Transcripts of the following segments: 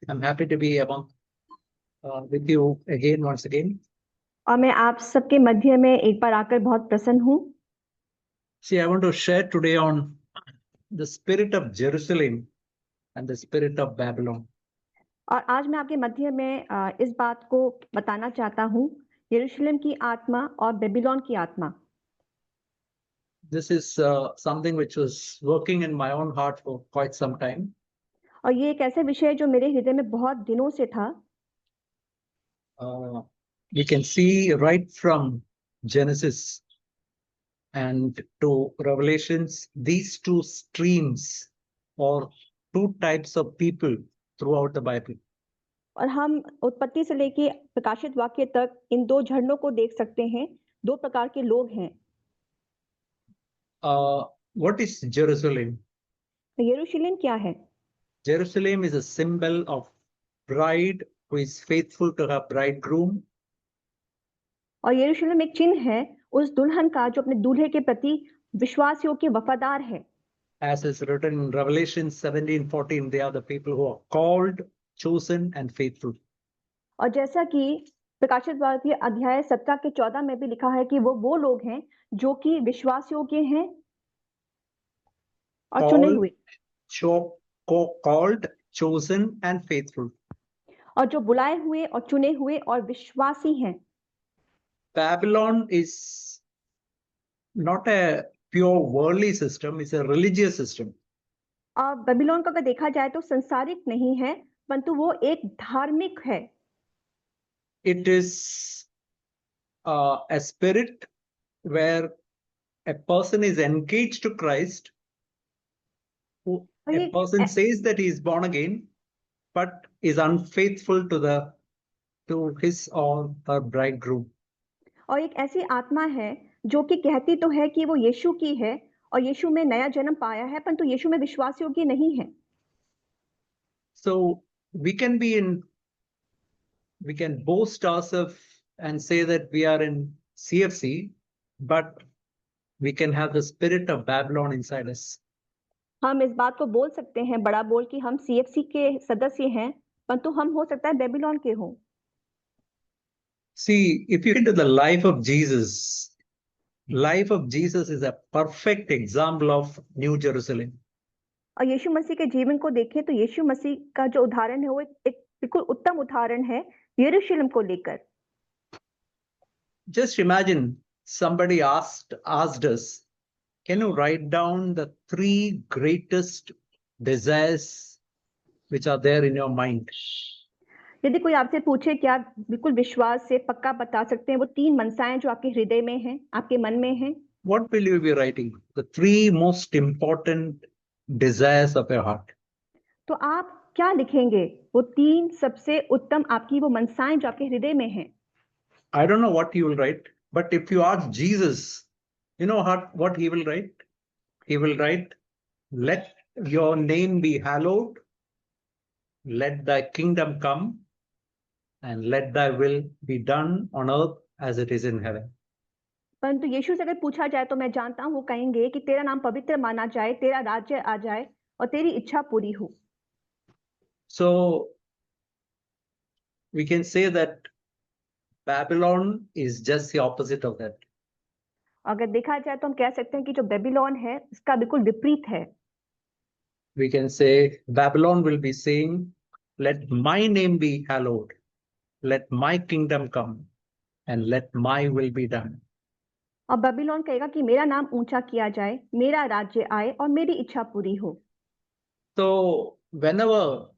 I'm happy to be among with you again, once again. और मैं आप सबके मध्य में एक बार आकर बहुत प्रसन्न हूँ। See, I want to share today on the spirit of Jerusalem and the spirit of Babylon. और आज मैं आपके मध्य में इस बात को बताना चाहता हूँ, यरूशलेम की आत्मा और बेबीलोन की आत्मा। This is something which was working in my own heart for quite some time. और ये एक ऐसे विषय है जो मेरे हृदय में बहुत दिनों से था। We can see right from Genesis and to Revelations, these two streams or two types of people throughout the Bible. और हम उत्पत्ति से लेके प्रकाशित वाक्य तक इन दो झरनों को देख सकते हैं। दो प्रकार के लोग हैं। What is Jerusalem? यरूशलेम क्या है? Jerusalem is a symbol of bride who is faithful to her bridegroom. और यरूशलेम एक चिन्ह है उस दुल्हन का जो अपने दूल्हे के प्रति विश्वासियों के वफादार है। As is written in Revelation 17:14, they are the people who are called, chosen, and faithful. और जैसा कि प्रकाशित वाक्य अध्याय 17 के 14 में भी लिखा है कि वो लोग हैं जो कि विश्वास योग्य हैं और चुने हुए, called, chosen, and faithful. और जो बुलाए हुए और चुने हुए और विश्वासी हैं। Babylon is not a pure worldly system, it's a religious system. और बेबीलोन को अगर देखा जाए तो संसारिक नहीं है, परंतु वो एक धार्मिक है। It is a spirit where a person is engaged to Christ. A person says that he is born again, but is unfaithful to his or her bridegroom. और एक ऐसी आत्मा है जो कि कहती तो है कि वो यीशु की है और यीशु में नया जन्म पाया है, परंतु यीशु में विश्वास योग्य नहीं है। So we can boast ourselves and say that we are in CFC, but we can have the spirit of Babylon inside us. हम इस बात को बोल सकते हैं बड़ा बोल कि हम CFC के सदस्य हैं, परंतु हम हो सकता है बेबीलोन के हों। See, if you get into the life of Jesus is a perfect example of New Jerusalem. और यीशु मसीह के जीवन को देखें तो यीशु मसीह का जो उदाहरण है वो एक बिल्कुल उत्तम उदाहरण है यरूशलेम को लेकर। Just imagine somebody asked us, can you write down the 3 greatest desires which are there in your mind? यदि कोई आपसे पूछे कि आप बिल्कुल विश्वास से पक्का बता सकते हैं वो 3 मनसाएं जो आपके हृदय में हैं, आपके मन में हैं? What will you be writing? The 3 most important desires of your heart. तो आप क्या लिखेंगे? वो 3 सबसे उत्तम आपकी वो मनसाएं जो आपके हृदय में हैं। I don't know what you will write, but if you ask Jesus, you know what he will write? He will write, let your name be hallowed, let thy kingdom come, and let thy will be done on earth as it is in heaven. परंतु यीशु से अगर पूछा जाए तो मैं जानता हूं वो कहेंगे कि तेरा नाम पवित्र माना जाए, तेरा राज्य आ जाए और तेरी इच्छा पूरी हो। So we can say that Babylon is just the opposite of that. अगर देखा जाए तो हम कह सकते हैं कि जो बेबीलोन है इसका बिल्कुल विपरीत है। We can say Babylon will be saying, let my name be hallowed, let my kingdom come, and let my will be done. और बेबीलोन कहेगा कि मेरा नाम ऊंचा किया जाए, मेरा राज्य आए और मेरी इच्छा पूरी हो। So whenever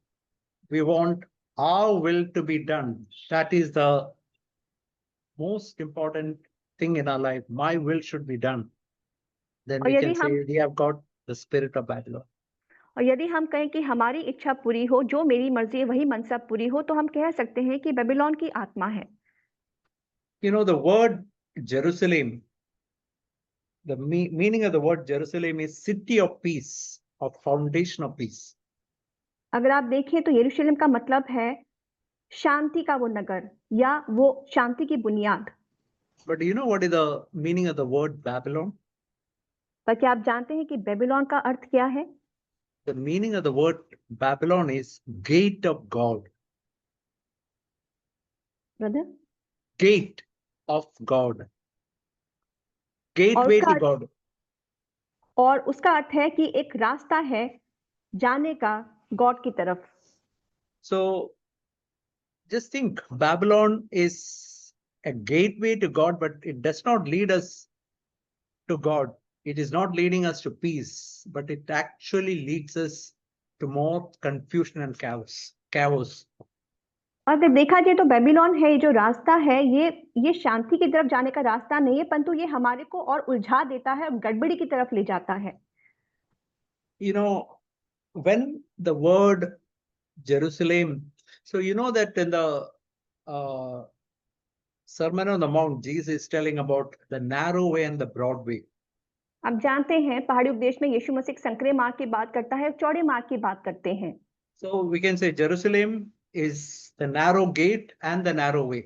we want our will to be done, that is the most important thing in our life. My will should be done. Then और we यदि can say we have got the spirit of Babylon. और यदि हम कहें कि हमारी इच्छा पूरी हो, जो मेरी मर्जी है वही मनसा पूरी हो, तो हम कह सकते हैं कि बेबीलोन की आत्मा है। You know, the word Jerusalem, the meaning of the word Jerusalem is city of peace, or foundation of peace. अगर आप देखें तो यरूशलेम का मतलब है शांति का वो नगर या वो शांति की बुनियाद। But do you know what is the meaning of the word Babylon? पर क्या आप जानते हैं कि बेबीलोन का अर्थ क्या है? The meaning of the word Babylon is gate of God. Brother, Gate of God. और Gateway उसका to God. और उसका अर्थ है कि एक रास्ता है जाने का गॉड की तरफ। So just think, Babylon is a gateway to God, but it does not lead us to God. It is not leading us to peace, but it actually leads us to more confusion and chaos. अगर देखा जाए तो Babylon है, ये जो रास्ता है, ये शांति की तरफ जाने का रास्ता नहीं है, परंतु ये हमारे को और उलझा देता है और गड़बड़ी की तरफ ले जाता है। You know, when the word Jerusalem, so you know that in the Sermon on the Mount, Jesus is telling about the narrow way and the broad way. आप जानते हैं पहाड़ी उपदेश में यीशु मसीह संकरे मार्ग की बात करता है, चौड़े मार्ग की बात करते हैं। So we can say Jerusalem is the narrow gate and the narrow way.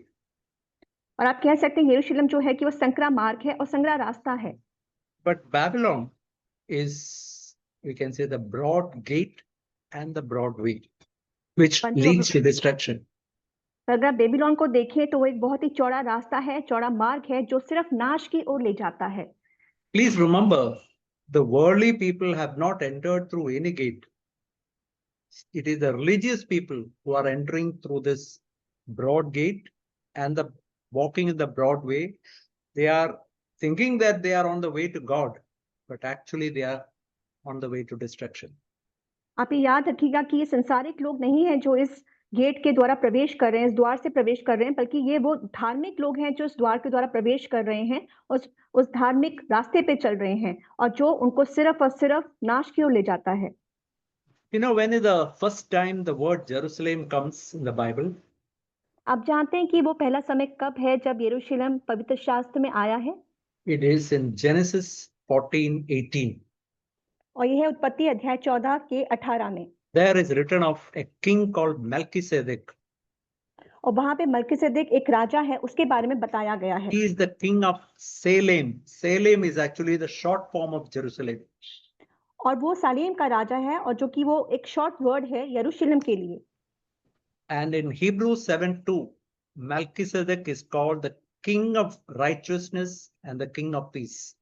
और आप कह सकते हैं यरूशलेम जो है कि वो संकरा मार्ग है और संकरा रास्ता है। But Babylon is, we can say, the broad gate and the broad way, which leads to destruction. अगर आप बेबीलोन को देखें तो वो एक बहुत ही चौड़ा रास्ता है, चौड़ा मार्ग है जो सिर्फ नाश की ओर ले जाता है। Please remember, the worldly people have not entered through any gate. It is the religious people who are entering through this broad gate and the walking in the broad way. They are thinking that they are on the way to God, but actually they are on the way to destruction. आप ये याद रखिएगा कि ये संसारिक लोग नहीं हैं जो इस गेट के द्वारा प्रवेश कर रहे हैं, इस द्वार से प्रवेश कर रहे हैं, बल्कि ये वो धार्मिक लोग हैं जो इस द्वार के द्वारा प्रवेश कर रहे हैं और उस धार्मिक रास्ते पे चल रहे हैं और जो उनको सिर्फ और सिर्फ नाश की ओर ले जाता है। You know, when is the first time the word Jerusalem comes in the Bible? आप जानते हैं कि वो पहला समय कब है जब यरूशलेम पवित्र शास्त्र में आया है? It is in Genesis 14:18. और यह है उत्पत्ति अध्याय 14 के 18 में। There is written of a king called Melchizedek. और वहां पे मलकीसेदेक एक राजा है, उसके बारे में बताया गया है। He is the king of Salem. Salem is actually the short form of Jerusalem. और वो सालेम का राजा है और जो कि वो एक शॉर्ट वर्ड है यरूशलेम के लिए। And in Hebrews 7:2, Melchizedek is called the king of righteousness and the king of peace.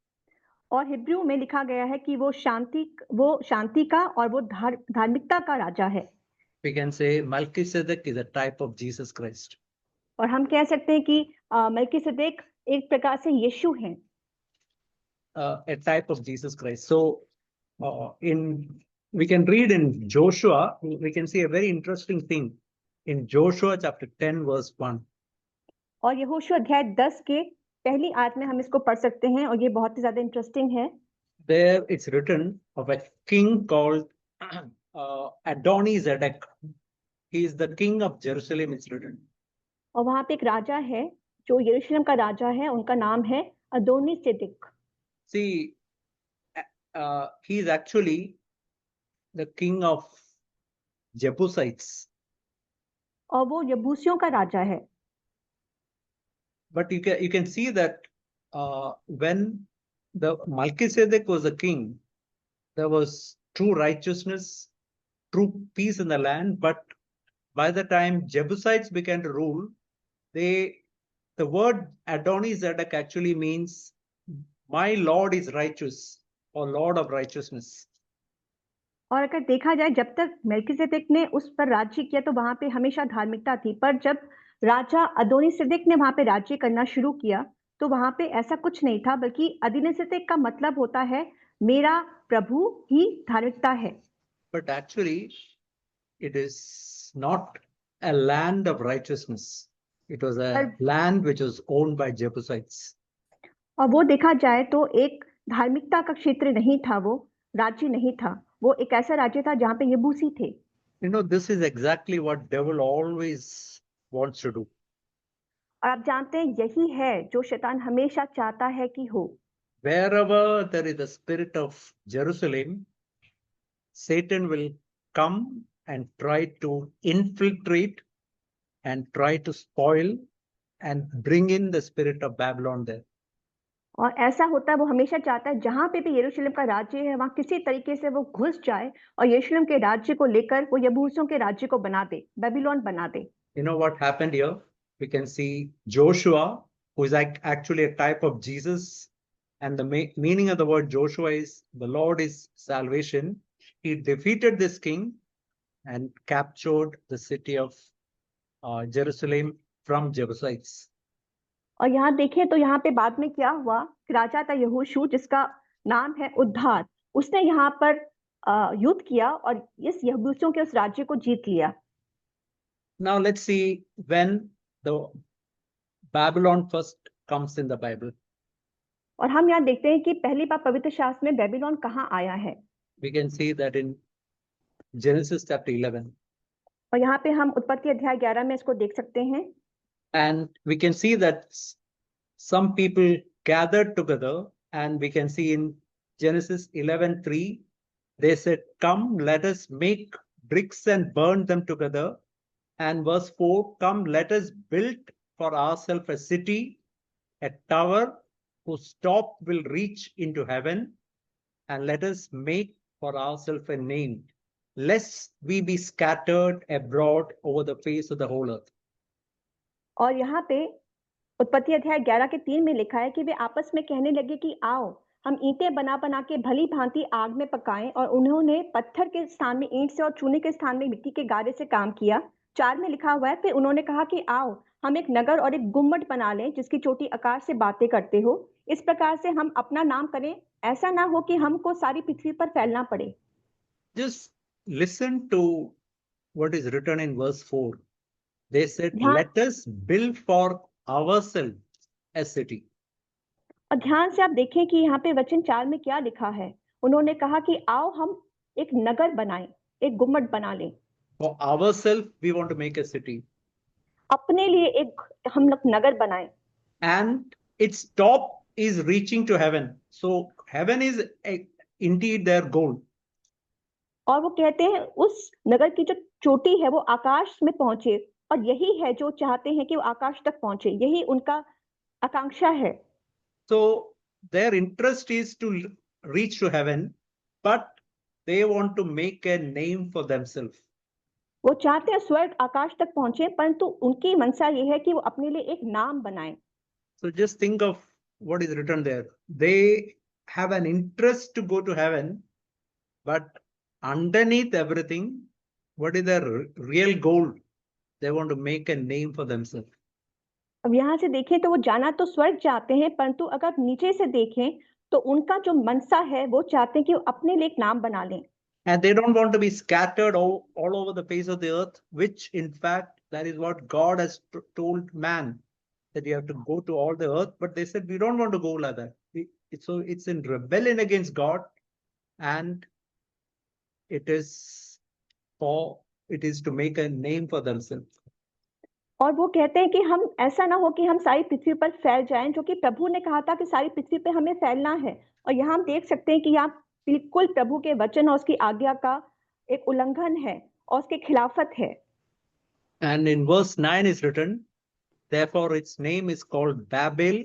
और हिब्रू में लिखा गया है कि वो शांति का और वो धार्मिकता का राजा है। We can say Melchizedek is a type of Jesus Christ. और हम कह सकते हैं कि मलकीसेदेक एक प्रकार से यीशु हैं। A type of Jesus Christ. So we can read in Joshua, we can see a very interesting thing in Joshua chapter 10 verse 1. और यहोशू अध्याय 10 के पहली आयत में हम इसको पढ़ सकते हैं और ये बहुत ही ज्यादा इंटरेस्टिंग है। There it's written of a king called Adoni-Zedek. He is the king of Jerusalem, it's written. और वहां पे एक राजा है जो यरूशलेम का राजा है, उनका नाम है अदोनी सिदिक। See, he is actually the king of Jebusites. और वो यबूसियों का राजा है। But you can see that when the Melchizedek was a king, there was true righteousness, true peace in the land. But by the time Jebusites began to rule, the word Adoni-Zedek actually means my Lord is righteous or Lord of righteousness. और अगर देखा जाए जब तक मलकीसेदेक ने उस पर राज्य किया तो वहां पे हमेशा धार्मिकता थी, पर जब राजा अदोनी-सिदेक ने वहां पे राज्य करना शुरू किया तो वहां पे ऐसा कुछ नहीं था, बल्कि अदोनी-सिदेक का मतलब होता है मेरा प्रभु ही धार्मिकता है। But actually it is not a land of righteousness. It was a land which was owned by Jebusites. और वो देखा जाए तो एक धार्मिकता का क्षेत्र नहीं था, वो राज्य नहीं था, वो एक ऐसा राज्य था जहां पे यबूसी थे। You know, this is exactly what devil always wants to do. और आप जानते हैं यही है जो शैतान हमेशा चाहता है कि हो। Wherever there is the spirit of Jerusalem, Satan will come and try to infiltrate and try to spoil and bring in the spirit of Babylon there. और ऐसा होता है, वो हमेशा चाहता है जहां पे भी यरूशलेम का राज्य है वहां किसी तरीके से वो घुस जाए और यरूशलेम के राज्य को लेकर वो यबूसियों के राज्य को बना दे, बेबीलोन बना दे। You know what happened here? We can see Joshua, who is actually a type of Jesus. And the meaning of the word Joshua is the Lord is salvation. He defeated this king and captured the city of Jerusalem from Jebusites. और यहाँ देखें तो यहाँ पे बाद में क्या हुआ कि राजा था यहोशू, जिसका नाम है उद्धार, उसने यहाँ पर युद्ध किया और इस यबूसियों के उस राज्य को जीत लिया। Now let's see when the Babylon first comes in the Bible. और हम यहाँ देखते हैं कि पहली बार पवित्र शास्त्र में बेबीलोन कहाँ आया है। We can see that in Genesis chapter 11. और यहाँ पे हम उत्पत्ति अध्याय 11 में इसको देख सकते हैं। And we can see that some people gathered together, and we can see in Genesis 11:3, they said, "Come, let us make bricks and burn them together." And verse 4, "Come, let us build for ourselves a city, a tower whose top will reach into heaven, and let us make for ourselves a name, lest we be scattered abroad over the face of the whole earth." और यहाँ पे उत्पत्ति अध्याय 11 के 3 में लिखा है कि वे आपस में कहने लगे कि आओ हम ईंटें बना बना के भली भांति आग में पकाएं, और उन्होंने पत्थर के स्थान में ईंट से और चूने के स्थान में मिट्टी के गारे से काम किया। 4 में लिखा हुआ है, फिर उन्होंने कहा कि आओ हम एक नगर और एक गुम्मट बना लें जिसकी चोटी आकाश से बातें करते हो, इस प्रकार से हम अपना नाम करें, ऐसा ना हो कि हमको सारी पृथ्वी पर फैलना पड़े। Just listen to what is written in verse 4. They said, ध्यान "Let us build for ourselves a city." और ध्यान से आप देखें कि यहाँ पे वचन 4 में क्या लिखा है। उन्होंने कहा कि आओ हम एक नगर बनाएं, एक गुम्मट बना लें। For ourselves, we want to make a city. अपने लिए एक हम लोग नगर बनाएं। And its top is reaching to heaven. So heaven is indeed their goal. और वो कहते हैं उस नगर की जो चोटी है वो आकाश में पहुंचे, और यही है जो चाहते हैं कि वो आकाश तक पहुंचे, यही उनका आकांक्षा है। So their interest is to reach to heaven, but they want to make a name for themselves. वो चाहते हैं स्वर्ग आकाश तक पहुंचे, परंतु उनकी मनसा ये है कि वो अपने लिए एक नाम बनाएं। So just think of what is written there. They have an interest to go to heaven, but underneath everything, what is their real goal? They want to make a name for themselves. अब यहाँ से देखें तो वो जाना तो स्वर्ग चाहते हैं, परंतु अगर नीचे से देखें तो उनका जो मनसा है वो चाहते हैं कि वो अपने लिए एक नाम बना लें। And they don't want to be scattered all over the face of the earth, which in fact, that is what God has told man, that you have to go to all the earth. But they said, we don't want to go like that. So it's in rebellion against God, and it is to make a name for themselves. और वो कहते हैं कि हम ऐसा ना हो कि हम सारी पृथ्वी पर फैल जाएं, जो कि प्रभु ने कहा था कि सारी पृथ्वी पे हमें फैलना है। और यहाँ हम देख सकते हैं कि यहाँ बिल्कुल प्रभु के वचन और उसकी आज्ञा का एक उल्लंघन है और उसके खिलाफत है। And in verse 9 is written, therefore its name is called Babel,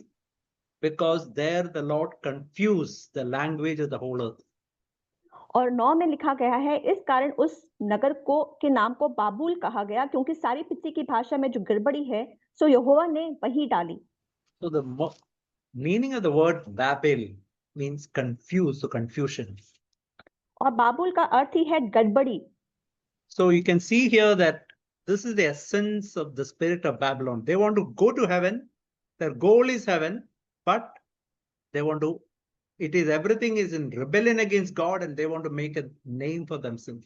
because there the Lord confused the language of the whole earth. और 9 में लिखा गया है, इस कारण उस नगर को के नाम को बाबुल कहा गया, क्योंकि सारी पृथ्वी की भाषा में जो गड़बड़ी है सो यहोवा ने वही डाली। So the meaning of the word Babel means confused, so confusion. और बाबुल का अर्थ ही है गड़बड़ी। So you can see here that this is the essence of the spirit of Babylon. They want to go to heaven. Their goal is heaven, but they want to, everything is in rebellion against God, and they want to make a name for themselves.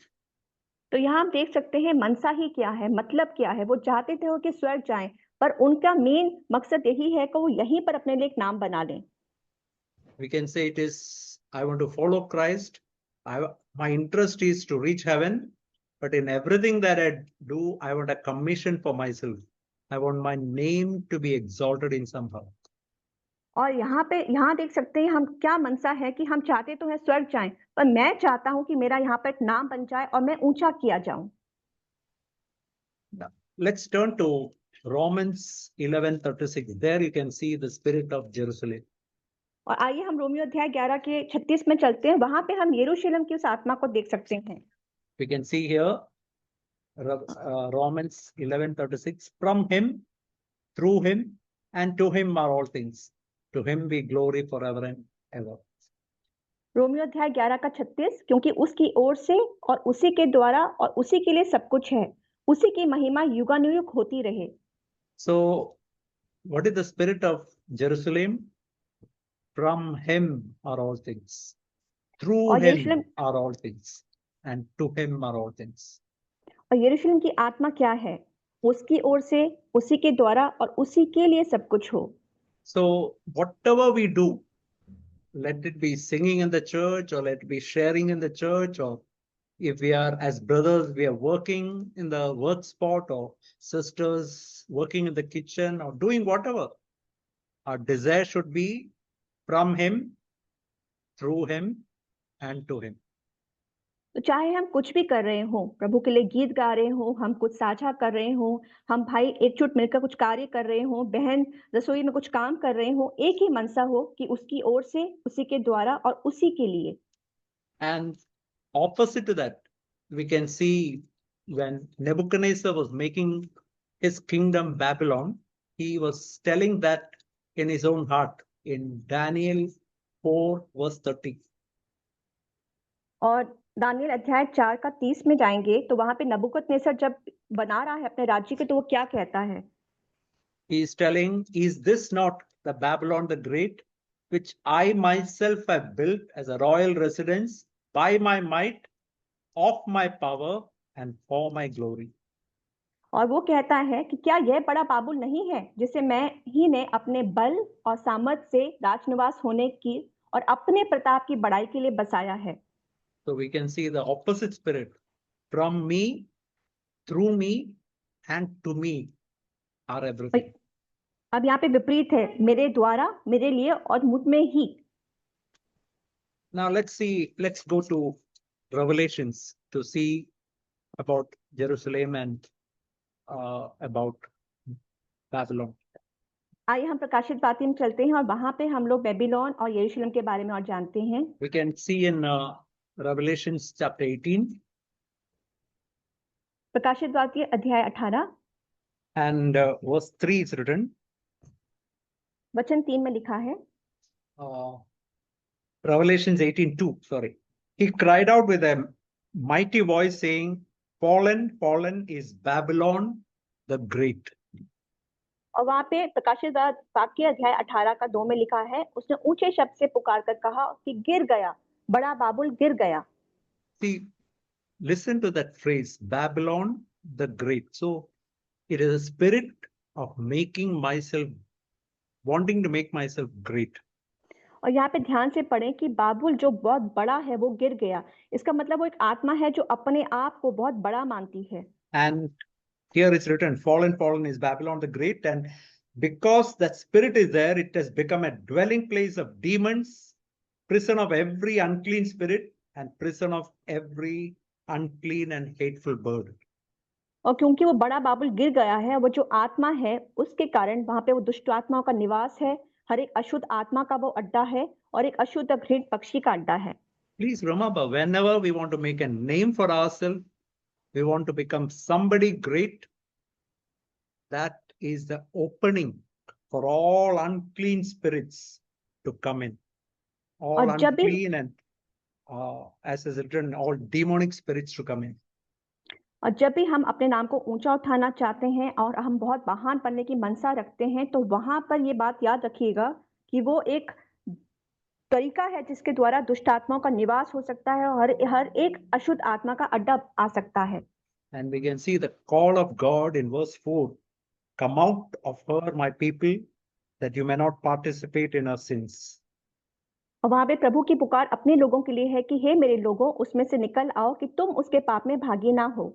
तो यहाँ हम देख सकते हैं मनसा ही क्या है, मतलब क्या है। वो चाहते थे वो कि स्वर्ग जाएं, पर उनका मेन मकसद यही है कि वो यहीं पर अपने लिए एक नाम बना लें। We can say it is, I want to follow Christ. My interest is to reach heaven, but in everything that I do, I want a commission for myself. I want my name to be exalted in somehow. और यहाँ देख सकते हैं हम क्या मनसा है कि हम चाहते तो हैं स्वर्ग जाएं, पर मैं चाहता हूं कि मेरा यहाँ पर एक नाम बन जाए और मैं ऊंचा किया जाऊं। Now, let's turn to Romans 11:36. There you can see the spirit of Jerusalem. और आइए हम रोमियो अध्याय 11 के 36 में चलते हैं। वहां पे हम यरूशलेम की उस आत्मा को देख सकते हैं। We can see here Romans 11:36. From him, through him, and to him are all things. To him be glory forever and ever. Romeo अध्याय 11 का 36, क्योंकि उसकी ओर से और उसी के द्वारा और उसी के लिए सब कुछ है, उसी की महिमा युगानुयुग होती रहे। So, what is the spirit of Jerusalem? From him are all things. Through और him यरूशलेम are all things. And to him are all things. और यरूशलेम की आत्मा क्या है? उसकी ओर से, उसी के द्वारा और उसी के लिए सब कुछ हो। So, whatever we do, let it be singing in the church, or let it be sharing in the church, or if we are as brothers, we are working in the work spot, or sisters working in the kitchen, or doing whatever, our desire should be from him, through him, and to him. तो चाहे हम कुछ भी कर रहे हों, प्रभु के लिए गीत गा रहे हों, हम कुछ साझा कर रहे हों, हम भाई एकजुट मिलकर कुछ कार्य कर रहे हों, बहन रसोई में कुछ काम कर रहे हों, एक ही मनसा हो कि उसकी ओर से, उसी के द्वारा और उसी के लिए। And opposite to that, we can see when Nebuchadnezzar was making his kingdom Babylon, he was telling that in his own heart in Daniel 4 verse 30. और दानियल अध्याय 4 का 30 में जाएंगे तो वहां पे नबूकदनेस्सर जब बना रहा है अपने राज्य के, तो वो क्या कहता है? He is telling, is this not the Babylon the Great, which I myself have built as a royal residence by my might, of my power, and for my glory? और वो कहता है कि क्या यह बड़ा बाबुल नहीं है, जिसे मैं ही ने अपने बल और सामर्थ से राजनिवास होने की और अपने प्रताप की बड़ाई के लिए बसाया है। So we can see the opposite spirit. From me, through me, and to me are everything. अब यहाँ पे विपरीत है, मेरे द्वारा, मेरे लिए और मुझ में ही। Now let's go to Revelations to see about Jerusalem and about Babylon. आइए हम प्रकाशित वाक्य में चलते हैं और वहां पे हम लोग बेबीलोन और यरूशलेम के बारे में और जानते हैं। We can see in Revelations chapter 18 प्रकाशित वाक्य अध्याय 18 and verse 3 is written. वचन 3 में लिखा है, Revelations 18:2, sorry. He cried out with a mighty voice saying, fallen, fallen is Babylon the Great. और वहां पे प्रकाशित वाक्य अध्याय 18 का 2 में लिखा है, उसने ऊंचे शब्द से पुकार कर कहा कि गिर गया, बड़ा बाबुल गिर गया। See, listen to that phrase, Babylon the Great. So it is a spirit of making myself, wanting to make myself great. और यहाँ पे ध्यान से पढ़ें कि बाबुल जो बहुत बड़ा है वो गिर गया। इसका मतलब वो एक आत्मा है जो अपने आप को बहुत बड़ा मानती है। And here it's written, fallen, fallen is Babylon the Great. And because that spirit is there, it has become a dwelling place of demons, prison of every unclean spirit, and prison of every unclean and hateful bird. और क्योंकि वो बड़ा बाबुल गिर गया है, वो जो आत्मा है उसके कारण वहां पे वो दुष्ट आत्माओं का निवास है, हर एक अशुद्ध आत्मा का वो अड्डा है और एक अशुद्ध घृण पक्षी का अड्डा है। Please remember, whenever we want to make a name for ourselves, we want to become somebody great, that is the opening for all unclean spirits to come in. All और जब भी unclean and as is written, all demonic spirits to come in. और जब भी हम अपने नाम को ऊंचा उठाना चाहते हैं और हम बहुत महान बनने की मनसा रखते हैं, तो वहां पर ये बात याद रखिएगा कि वो एक तरीका है जिसके द्वारा दुष्ट आत्माओं का निवास हो सकता है और हर एक अशुद्ध आत्मा का अड्डा आ सकता है। And we can see the call of God in verse 4, come out of her, my people, that you may not participate in her sins. और वहां पे प्रभु की पुकार अपने लोगों के लिए है कि हे मेरे लोगों, उसमें से निकल आओ कि तुम उसके पाप में भागी ना हो।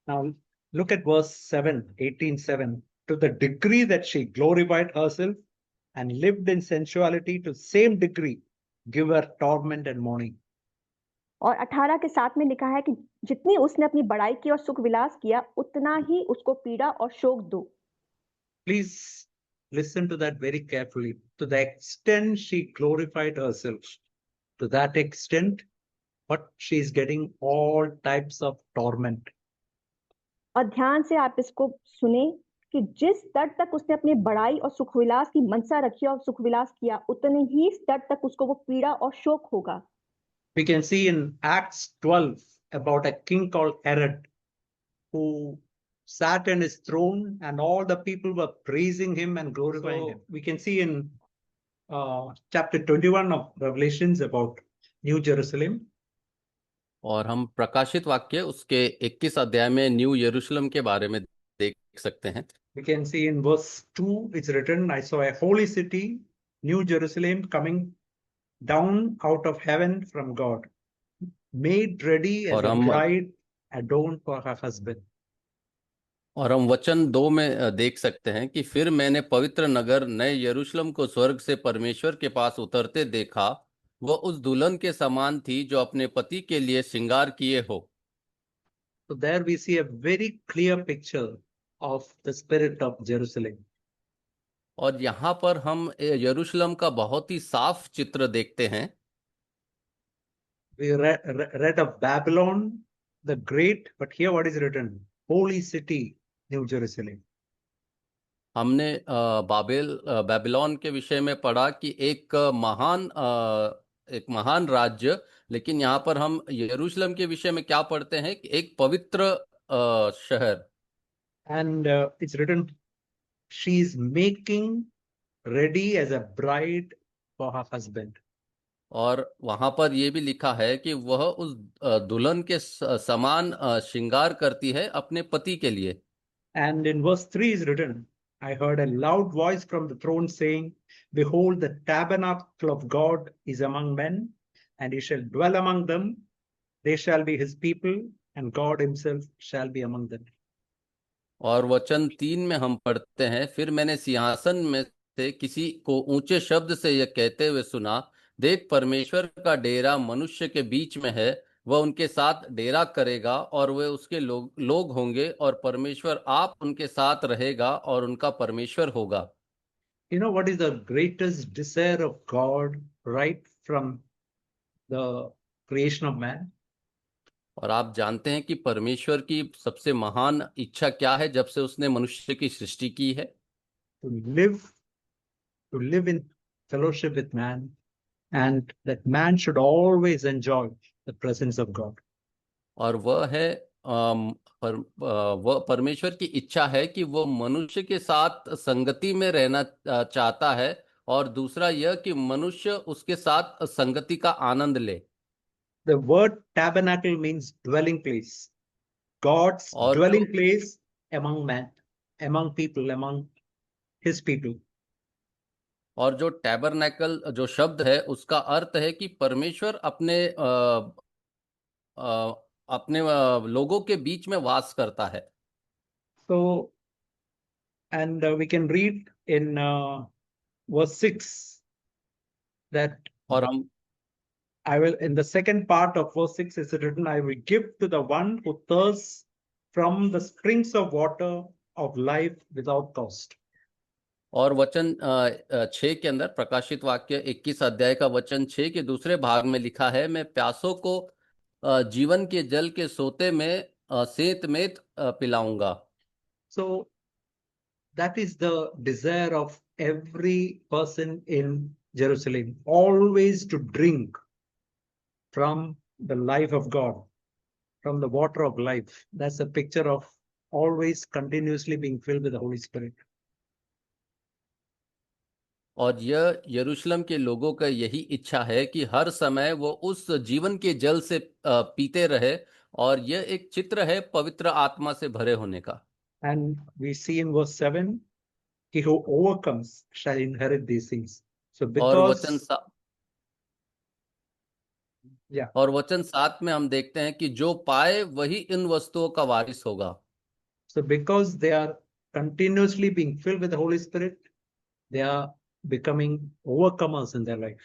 Now look at verse 7, 18:7. To the degree that she glorified herself and lived in sensuality, to same degree give her torment and mourning. और 18 के 7 में लिखा है कि जितनी उसने अपनी बड़ाई की और सुख विलास किया, उतना ही उसको पीड़ा और शोक दो। Please listen to that very carefully. To the extent she glorified herself, to that extent, but she is getting all types of torment. और ध्यान से आप इसको सुने कि जिस स्तर तक उसने अपनी बड़ाई और सुखविलास की मनसा रखी और सुखविलास किया, उतने ही स्तर तक उसको वो पीड़ा और शोक होगा। We can see in Acts 12 about a king called Herod, who sat in his throne and all the people were praising him and glorifying him. We can see in chapter 21 of Revelations about New Jerusalem. और हम प्रकाशित वाक्य उसके 21 अध्याय में new यरूशलेम के बारे में देख सकते हैं। We can see in verse 2, it's written, I saw a holy city, New Jerusalem, coming down out of heaven from God, made ready as a bride adorned for her husband. और हम वचन 2 में देख सकते हैं कि फिर मैंने पवित्र नगर नए यरूशलेम को स्वर्ग से परमेश्वर के पास उतरते देखा, वह उस दुल्हन के समान थी जो अपने पति के लिए श्रृंगार किए हो। So there we see a very clear picture of the spirit of Jerusalem. और यहाँ पर हम यरूशलेम का बहुत ही साफ चित्र देखते हैं। We read of Babylon the Great, but here what is written? Holy city, New Jerusalem. हमने बेबीलोन के विषय में पढ़ा कि एक महान राज्य, लेकिन यहाँ पर हम यरूशलेम के विषय में क्या पढ़ते हैं कि एक पवित्र शहर। And it's written, she is making ready as a bride for her husband. और वहां पर यह भी लिखा है कि वह उस दुल्हन के समान श्रृंगार करती है अपने पति के लिए। And in verse 3 is written, I heard a loud voice from the throne saying, behold, the tabernacle of God is among men, and he shall dwell among them. They shall be his people, and God himself shall be among them. और वचन 3 में हम पढ़ते हैं, फिर मैंने सिंहासन में से किसी को ऊंचे शब्द से यह कहते हुए सुना, देख परमेश्वर का डेरा मनुष्य के बीच में है, वह उनके साथ डेरा करेगा और वे उसके लोग होंगे, और परमेश्वर आप उनके साथ रहेगा और उनका परमेश्वर होगा। You know what is the greatest desire of God right from the creation of man? और आप जानते हैं कि परमेश्वर की सबसे महान इच्छा क्या है जब से उसने मनुष्य की सृष्टि की है? To live in fellowship with man, and that man should always enjoy the presence of God. और वह है वह परमेश्वर की इच्छा है कि वो मनुष्य के साथ संगति में रहना चाहता है, और दूसरा यह कि मनुष्य उसके साथ संगति का आनंद ले। The word tabernacle means dwelling place. God's dwelling place among men, among people, among his people. और जो टैबरनेकल जो शब्द है उसका अर्थ है कि परमेश्वर अपने लोगों के बीच में वास करता है। So, and we can read in verse 6 that और हम I will, in the second part of verse 6 is written, I will give to the one who thirsts from the springs of water of life without cost. और वचन 6 के अंदर प्रकाशित वाक्य 21 अध्याय का वचन 6 के दूसरे भाग में लिखा है, मैं प्यासों को जीवन के जल के सोते में सेंतमेंत पिलाऊंगा। So that is the desire of every person in Jerusalem, always to drink from the life of God, from the water of life. That's a picture of always continuously being filled with the Holy Spirit. और यह यरूशलेम के लोगों का यही इच्छा है कि हर समय वो उस जीवन के जल से पीते रहे, और यह एक चित्र है पवित्र आत्मा से भरे होने का। And we see in verse 7, he who overcomes shall inherit these things. So because और वचन 7 में हम देखते हैं कि जो पाए वही इन वस्तुओं का वारिस होगा। So because they are continuously being filled with the Holy Spirit, they are becoming overcomers in their life.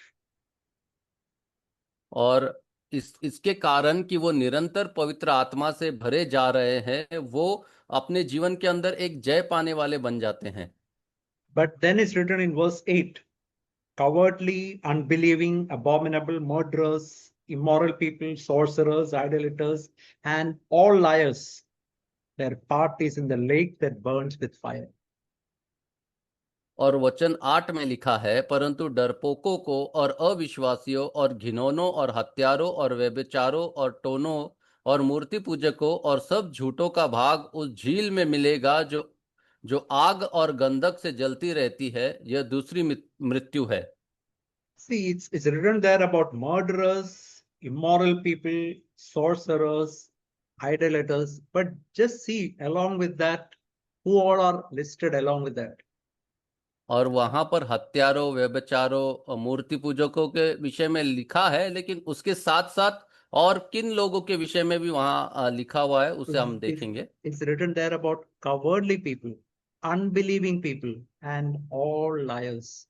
और इसके कारण कि वो निरंतर पवित्र आत्मा से भरे जा रहे हैं, वो अपने जीवन के अंदर एक जय पाने वाले बन जाते हैं। But then it's written in verse 8, cowardly, unbelieving, abominable, murderers, immoral people, sorcerers, idolaters, and all liars. Their part is in the lake that burns with fire. और वचन 8 में लिखा है, परंतु डरपोकों को और अविश्वासियों और घिनौनों और हत्यारों और व्यभिचारों और टोनों और मूर्ति पूजकों और सब झूठों का भाग उस झील में मिलेगा जो जो आग और गंधक से जलती रहती है। यह दूसरी मृत्यु है। See, it's written there about murderers, immoral people, sorcerers, idolaters. But just see, along with that, who all are listed along with that. और वहां पर हत्यारों, व्यभिचारों, मूर्ति पूजकों के विषय में लिखा है, लेकिन उसके साथ साथ और किन लोगों के विषय में भी वहां लिखा हुआ है, उसे हम देखेंगे। It's written there about cowardly people, unbelieving people, and all liars.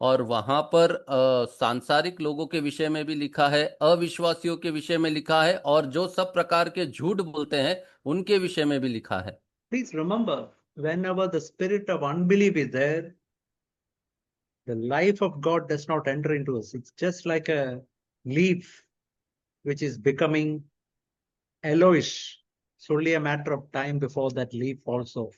और वहां पर सांसारिक लोगों के विषय में भी लिखा है, अविश्वासियों के विषय में लिखा है, और जो सब प्रकार के झूठ बोलते हैं उनके विषय में भी लिखा है। Please remember, whenever the spirit of unbelief is there, the life of God does not enter into us. It's just like a leaf which is becoming yellowish. It's only a matter of time before that leaf falls off.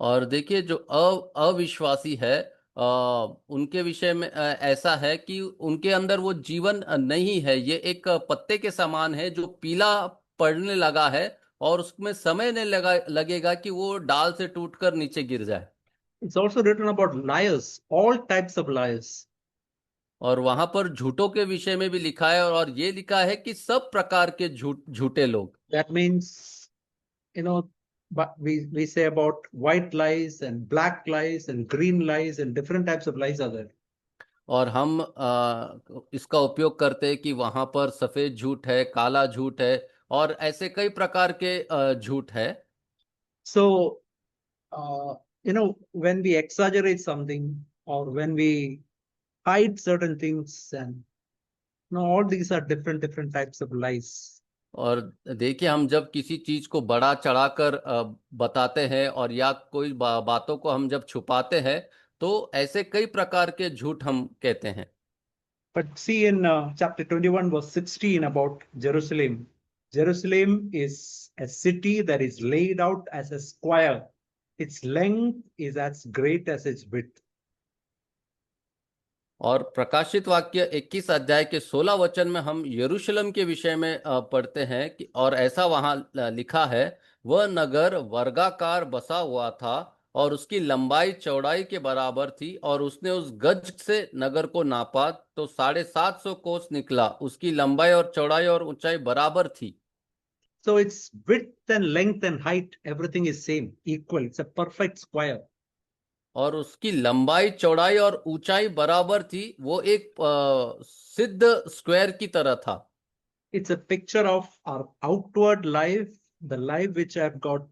और देखिए, जो अविश्वासी है, उनके विषय में ऐसा है कि उनके अंदर वो जीवन नहीं है। ये एक पत्ते के समान है जो पीला पड़ने लगा है, और उसमें समय नहीं लगेगा कि वो डाल से टूटकर नीचे गिर जाए। It's also written about liars, all types of liars. और वहां पर झूठों के विषय में भी लिखा है, और ये लिखा है कि सब प्रकार के झूठे लोग। That means, but we say about white lies and black lies and green lies and different types of lies are there. और हम इसका उपयोग करते हैं कि वहां पर सफेद झूठ है, काला झूठ है, और ऐसे कई प्रकार के झूठ है। So, when we exaggerate something or when we hide certain things, and all these are different types of lies. और देखिए, हम जब किसी चीज को बड़ा चढ़ाकर बताते हैं, और या कोई बातों को हम जब छुपाते हैं, तो ऐसे कई प्रकार के झूठ हम कहते हैं। But see in chapter 21 verse 16 about Jerusalem. Jerusalem is a city that is laid out as a square. Its length is as great as its width. और प्रकाशित वाक्य 21 अध्याय के 16 वचन में हम यरूशलेम के विषय में पढ़ते हैं कि, और ऐसा वहां लिखा है, वह नगर वर्गाकार बसा हुआ था और उसकी लंबाई चौड़ाई के बराबर थी, और उसने उस गज से नगर को नापा तो 750 कोस निकला। उसकी लंबाई और चौड़ाई और ऊंचाई बराबर थी। So its width and length and height, everything is same, equal. It's a perfect square. और उसकी लंबाई, चौड़ाई और ऊंचाई बराबर थी। वो एक सिद्ध स्क्वायर की तरह था। It's a picture of our outward life, the life which I've got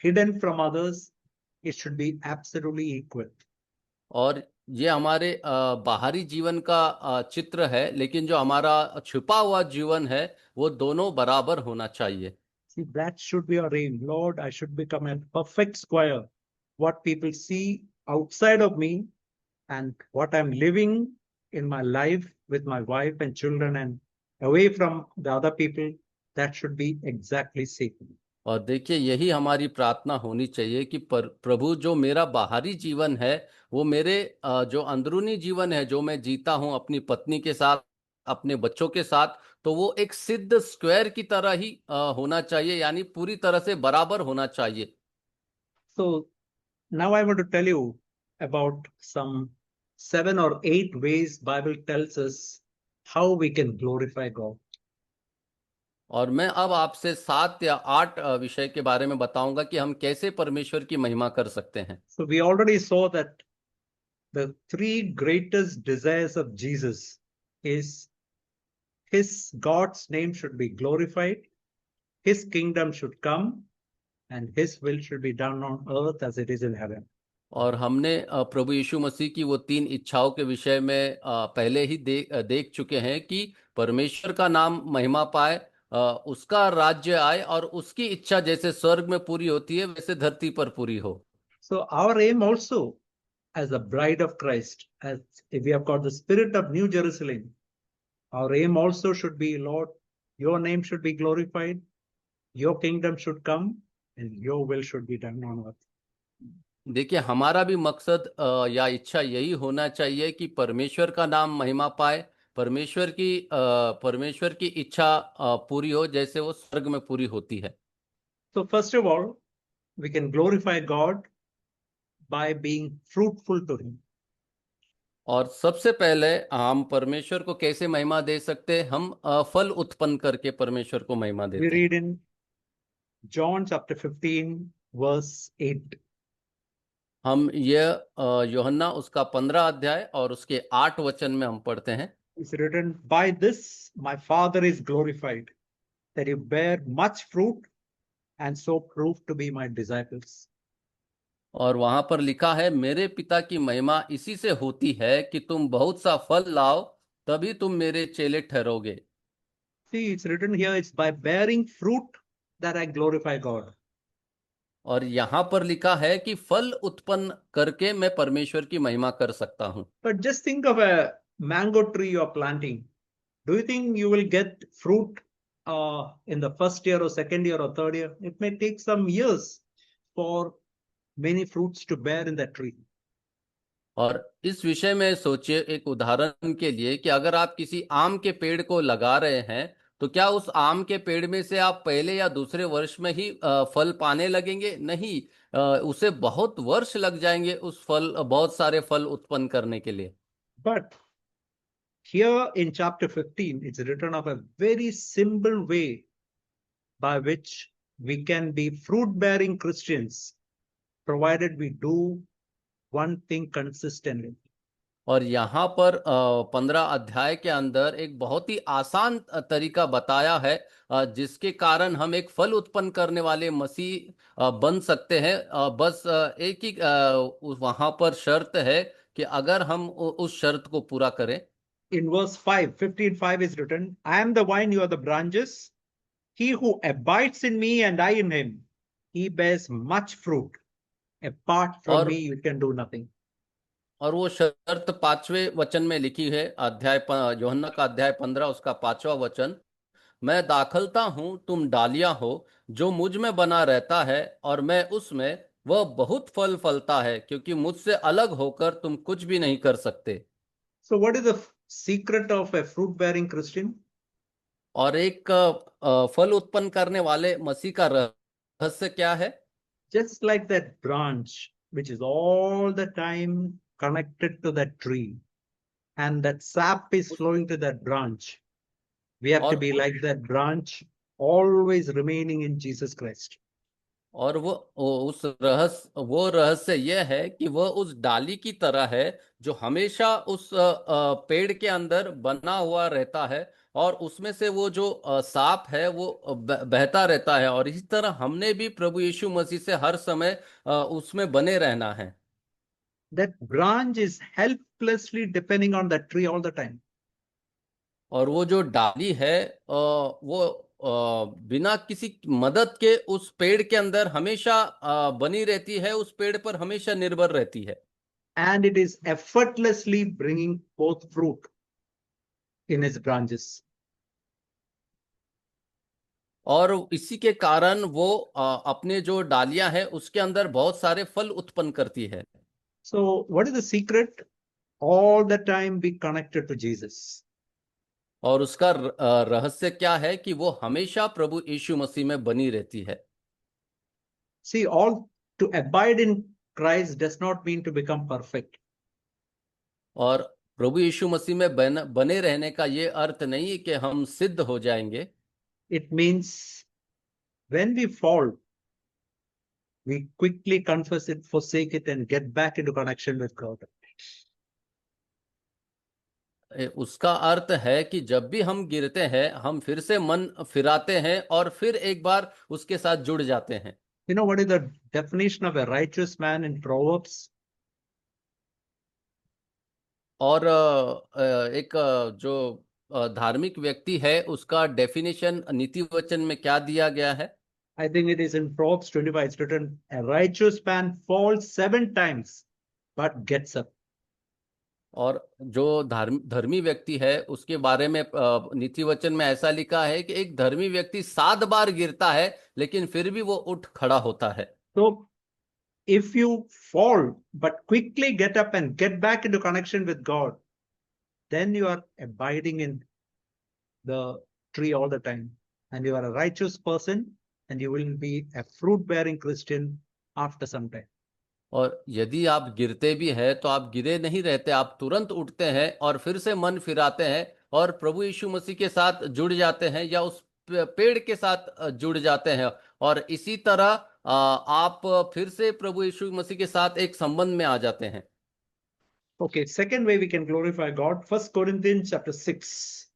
hidden from others. It should be absolutely equal. और ये हमारे बाहरी जीवन का चित्र है, लेकिन जो हमारा छुपा हुआ जीवन है वो दोनों बराबर होना चाहिए। See, that should be our aim. Lord, I should become a perfect square. What people see outside of me and what I'm living in my life with my wife and children and away from the other people, that should be exactly same. और देखिए, यही हमारी प्रार्थना होनी चाहिए कि प्रभु, जो मेरा बाहरी जीवन है वो मेरे जो अंदरूनी जीवन है, जो मैं जीता हूं अपनी पत्नी के साथ, अपने बच्चों के साथ, तो वो एक सिद्ध स्क्वायर की तरह ही होना चाहिए, यानी पूरी तरह से बराबर होना चाहिए। So now I want to tell you about some 7 or 8 ways Bible tells us how we can glorify God. और मैं अब आपसे 7 या 8 विषय के बारे में बताऊंगा कि हम कैसे परमेश्वर की महिमा कर सकते हैं। So we already saw that the 3 greatest desires of Jesus is God's name should be glorified, his kingdom should come, and his will should be done on earth as it is in heaven. और हमने प्रभु यीशु मसीह की वो 3 इच्छाओं के विषय में पहले ही देख चुके हैं कि परमेश्वर का नाम महिमा पाए, उसका राज्य आए, और उसकी इच्छा जैसे स्वर्ग में पूरी होती है वैसे धरती पर पूरी हो। So our aim also as a bride of Christ, as if we have got the spirit of New Jerusalem, our aim also should be, Lord, your name should be glorified, your kingdom should come, and your will should be done on earth. देखिए, हमारा भी मकसद या इच्छा यही होना चाहिए कि परमेश्वर का नाम महिमा पाए, परमेश्वर की इच्छा पूरी हो जैसे वो स्वर्ग में पूरी होती है। So first of all, we can glorify God by being fruitful to him. और सबसे पहले हम परमेश्वर को कैसे महिमा दे सकते हैं? हम फल उत्पन्न करके परमेश्वर को महिमा We देते हैं। read in John chapter 15 verse 8. हम ये यूहन्ना उसका 15 अध्याय और उसके 8 वचन में हम पढ़ते हैं। It's written, by this my Father is glorified, that you bear much fruit and so prove to be my disciples. और वहां पर लिखा है, मेरे पिता की महिमा इसी से होती है कि तुम बहुत सा फल लाओ, तभी तुम मेरे चेले ठहरोगे। See, it's written here, it's by bearing fruit that I glorify God. और यहाँ पर लिखा है कि फल उत्पन्न करके मैं परमेश्वर की महिमा कर सकता हूँ। But just think of a mango tree you're planting. Do you think you will get fruit in the first year or second year or third year? It may take some years for many fruits to bear in that tree. और इस विषय में सोचिए, एक उदाहरण के लिए, कि अगर आप किसी आम के पेड़ को लगा रहे हैं, तो क्या उस आम के पेड़ में से आप पहले या दूसरे वर्ष में ही फल पाने लगेंगे? नहीं, उसे बहुत वर्ष लग जाएंगे उस बहुत सारे फल उत्पन्न करने के लिए। But here in chapter 15, it's written of a very simple way by which we can be fruit-bearing Christians, provided we do one thing consistently. और यहाँ पर 15 अध्याय के अंदर एक बहुत ही आसान तरीका बताया है, जिसके कारण हम एक फल उत्पन्न करने वाले मसीह बन सकते हैं। बस एक ही वहां पर शर्त है कि अगर हम उस शर्त को पूरा करें। In verse 5, 15:5 is written, I am the vine, you are the branches. He who abides in me and I in him, he bears much fruit. Apart from me, you can do nothing. और वो शर्त 5वें वचन में लिखी है, यूहन्ना का अध्याय 15 उसका 5वां वचन, मैं दाखलता हूं, तुम डालियां हो, जो मुझ में बना रहता है और मैं उसमें, वह बहुत फल फलता है, क्योंकि मुझसे अलग होकर तुम कुछ भी नहीं कर सकते। So what is the secret of a fruit-bearing Christian? और एक फल उत्पन्न करने वाले मसीह का रहस्य क्या है? Just like that branch, which is all the time connected to that tree, and that sap is flowing to that branch. We have to be like that branch, always remaining in Jesus Christ. और वो रहस्य यह है कि वह उस डाली की तरह है, जो हमेशा उस पेड़ के अंदर बना हुआ रहता है, और उसमें से वो जो साप है वो बहता रहता है। और इसी तरह हमने भी प्रभु यीशु मसीह से हर समय उसमें बने रहना है। That branch is helplessly depending on that tree all the time. और वो जो डाली है वो बिना किसी मदद के उस पेड़ के अंदर हमेशा बनी रहती है, उस पेड़ पर हमेशा निर्भर रहती है। And it is effortlessly bringing forth fruit in its branches. और इसी के कारण वो अपने जो डालियां हैं उसके अंदर बहुत सारे फल उत्पन्न करती है। So what is the secret? All the time be connected to Jesus. और उसका रहस्य क्या है कि वो हमेशा प्रभु यीशु मसीह में बनी रहती है। See, all to abide in Christ does not mean to become perfect. और प्रभु यीशु मसीह में बने रहने का ये अर्थ नहीं है कि हम सिद्ध हो जाएंगे। It means when we fall, we quickly confess it, forsake it, and get back into connection with God. उसका अर्थ है कि जब भी हम गिरते हैं, हम फिर से मन फिराते हैं और फिर एक बार उसके साथ जुड़ जाते हैं। You know what is the definition of a righteous man in Proverbs? और एक जो धार्मिक व्यक्ति है उसका डेफिनेशन नीति वचन में क्या दिया गया है? I think it is in Proverbs 25. It's written, a righteous man falls 7 times, but gets up. और जो धर्मी व्यक्ति है उसके बारे में नीति वचन में ऐसा लिखा है कि एक धर्मी व्यक्ति 7 बार गिरता है लेकिन फिर भी वो उठ खड़ा होता है। So if you fall, but quickly get up and get back into connection with God, then you are abiding in the tree all the time. And you are a righteous person, and you will be a fruit-bearing Christian after some time. और यदि आप गिरते भी हैं तो आप गिरे नहीं रहते, आप तुरंत उठते हैं और फिर से मन फिराते हैं और प्रभु यीशु मसीह के साथ जुड़ जाते हैं या उस पेड़ के साथ जुड़ जाते हैं और इसी तरह आप फिर से प्रभु यीशु मसीह के साथ एक संबंध में आ जाते हैं। Okay, second way we can glorify God, 1 Corinthians chapter 6.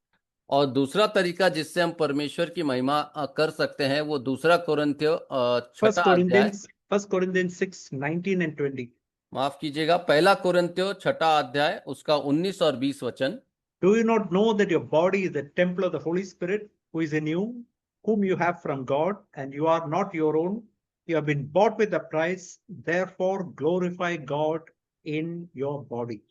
और दूसरा तरीका जिससे हम परमेश्वर की महिमा कर सकते हैं वो दूसरा कोरिन्थियो 1 Corinthians 6, 19 and 20. माफ कीजिएगा, पहला कोरिन्थियो 6 अध्याय उसका 19 और 20 वचन। Do you not know that your body is the temple of the Holy Spirit who is in you, whom you have from God, and you are not your own? You have been bought with a price. Therefore, glorify God in your body.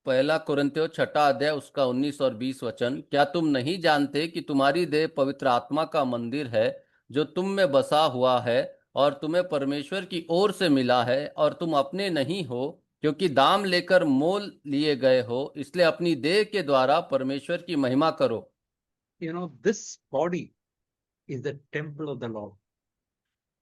पहला कोरिन्थियो 6 अध्याय उसका 19 और 20 वचन। क्या तुम नहीं जानते कि तुम्हारी देह पवित्र आत्मा का मंदिर है जो तुम में बसा हुआ है और तुम्हें परमेश्वर की ओर से मिला है और तुम अपने नहीं हो क्योंकि दाम लेकर मोल लिए गए हो, इसलिए अपनी देह के द्वारा परमेश्वर की महिमा करो। You know, this body is the temple of the Lord.